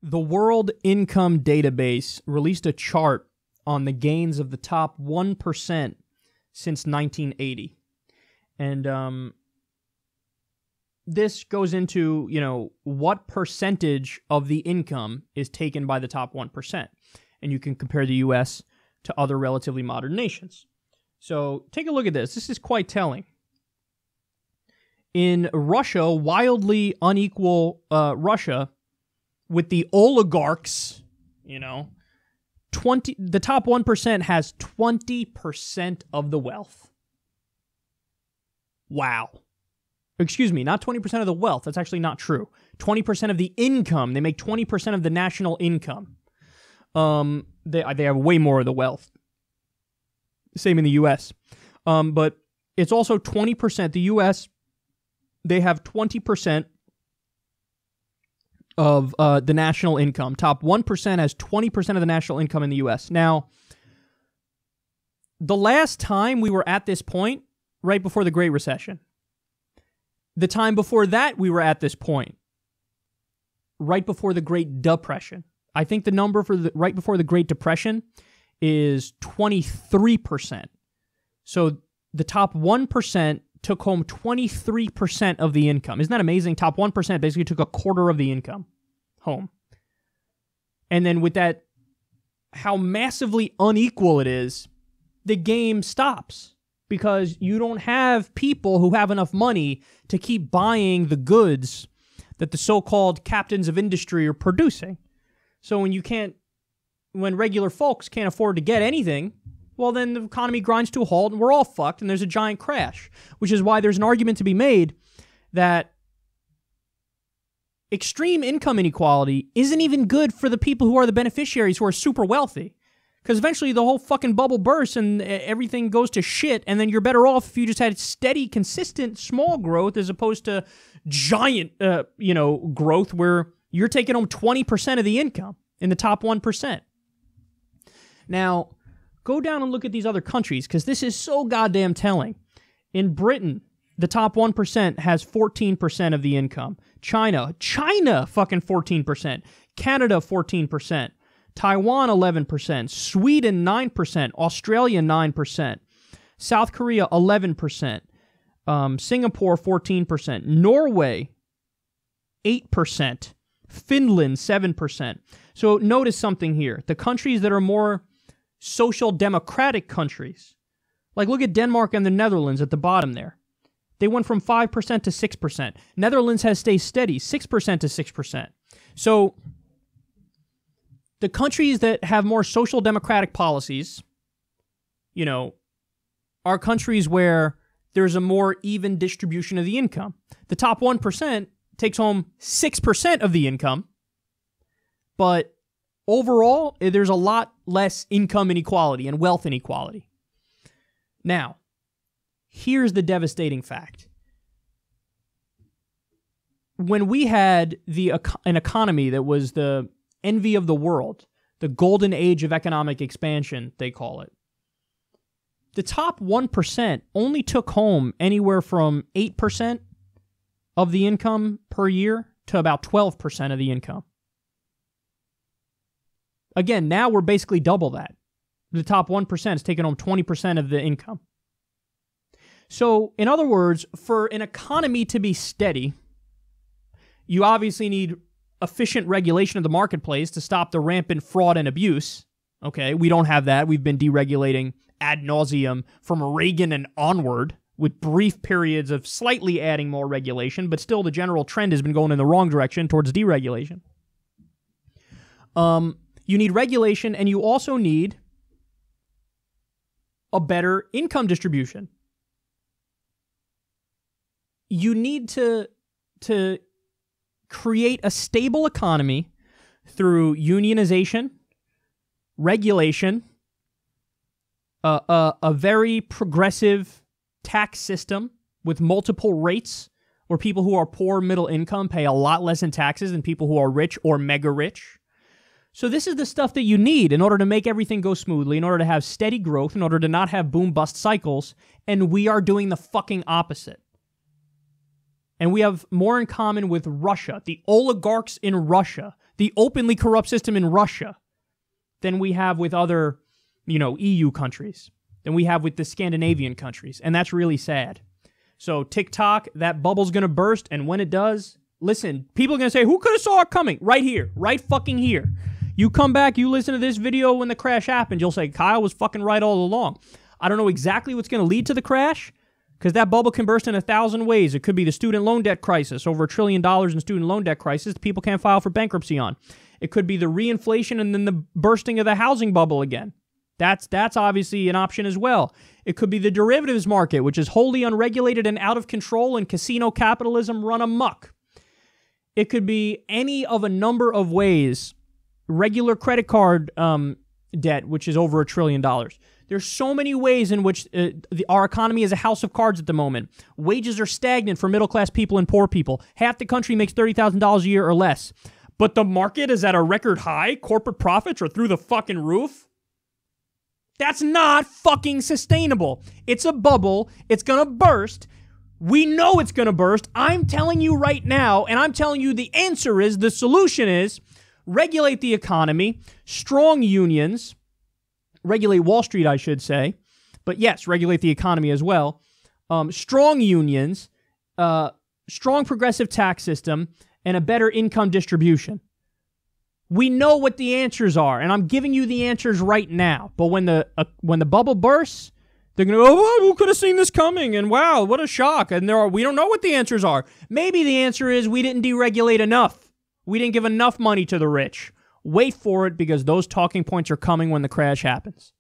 The World Income Database released a chart on the gains of the top 1% since 1980. And this goes into, what percentage of the income is taken by the top 1%. And you can compare the U.S. to other relatively modern nations. So take a look at this. This is quite telling. In Russia, wildly unequal Russia, with the oligarchs, the top 1% has 20% of the wealth. Wow. Excuse me, not 20% of the wealth. That's actually not true. 20% of the income. They make 20% of the national income. They have way more of the wealth. Same in the U.S. But it's also 20%. The U.S., they have 20% of the national income. Top 1% has 20% of the national income in the U.S. Now, the last time we were at this point, right before the Great Recession. The time before that, we were at this point, right before the Great Depression. I think the number for right before the Great Depression is 23%. So the top 1% took home 23% of the income. Isn't that amazing? Top 1% basically took a quarter of the income home. And then with that, how massively unequal it is, the game stops. Because you don't have people who have enough money to keep buying the goods that the so-called captains of industry are producing. So when regular folks can't afford to get anything, well, then the economy grinds to a halt and we're all fucked and there's a giant crash. Which is why there's an argument to be made that extreme income inequality isn't even good for the people who are the beneficiaries who are super wealthy. Because eventually the whole fucking bubble bursts and everything goes to shit, and then you're better off if you just had steady, consistent, small growth as opposed to giant, growth where you're taking home 20% of the income in the top 1%. Now, go down and look at these other countries, because this is so goddamn telling. In Britain, the top 1% has 14% of the income. China, fucking 14%. Canada, 14%. Taiwan, 11%, Sweden, 9%, Australia, 9%, South Korea, 11%, Singapore, 14%, Norway, 8%, Finland, 7%. So notice something here. The countries that are more social democratic countries, like look at Denmark and the Netherlands at the bottom there. They went from 5% to 6%. Netherlands has stayed steady, 6% to 6%. So the countries that have more social democratic policies, are countries where there's a more even distribution of the income. The top 1% takes home 6% of the income, but overall, there's a lot less income inequality and wealth inequality. Now, here's the devastating fact. When we had an economy that was the envy of the world, the golden age of economic expansion, they call it, the top 1% only took home anywhere from 8% of the income per year to about 12% of the income. Again, now we're basically double that. The top 1% is taking home 20% of the income. So, in other words, for an economy to be steady, you obviously need efficient regulation of the marketplace to stop the rampant fraud and abuse. Okay, we don't have that. We've been deregulating ad nauseum from Reagan and onward, with brief periods of slightly adding more regulation, but still the general trend has been going in the wrong direction towards deregulation. You need regulation, and you also need a better income distribution. You need to create a stable economy through unionization, regulation, a very progressive tax system with multiple rates where people who are poor middle income pay a lot less in taxes than people who are rich or mega rich. So this is the stuff that you need in order to make everything go smoothly, in order to have steady growth, in order to not have boom-bust cycles, and we are doing the fucking opposite. And we have more in common with Russia, the oligarchs in Russia, the openly corrupt system in Russia than we have with other, EU countries, than we have with the Scandinavian countries. And that's really sad. So TikTok, that bubble's going to burst. And when it does, listen, people are going to say, who could have saw it coming? Right here. Right fucking here. You come back, you listen to this video when the crash happened, you'll say, Kyle was fucking right all along. I don't know exactly what's going to lead to the crash, because that bubble can burst in 1,000 ways. It could be the student loan debt crisis, over $1 trillion in student loan debt crisis that people can't file for bankruptcy on. It could be the reinflation and then the bursting of the housing bubble again. That's obviously an option as well. It could be the derivatives market, which is wholly unregulated and out of control, and casino capitalism run amok. It could be any of a number of ways. Regular credit card debt, which is over $1 trillion. There's so many ways in which our economy is a house of cards at the moment. Wages are stagnant for middle-class people and poor people. Half the country makes $30,000 a year or less. But the market is at a record high. Corporate profits are through the fucking roof. That's not fucking sustainable. It's a bubble. It's going to burst. We know it's going to burst. I'm telling you right now, and I'm telling you the answer is, the solution is, regulate the economy, strong unions, regulate Wall Street, I should say, but yes, regulate the economy as well, strong unions, strong progressive tax system, and a better income distribution. We know what the answers are, and I'm giving you the answers right now. But when the bubble bursts, they're going to go, oh, who could have seen this coming? And wow, what a shock. And we don't know what the answers are. Maybe the answer is we didn't deregulate enough. We didn't give enough money to the rich. Wait for it, because those talking points are coming when the crash happens.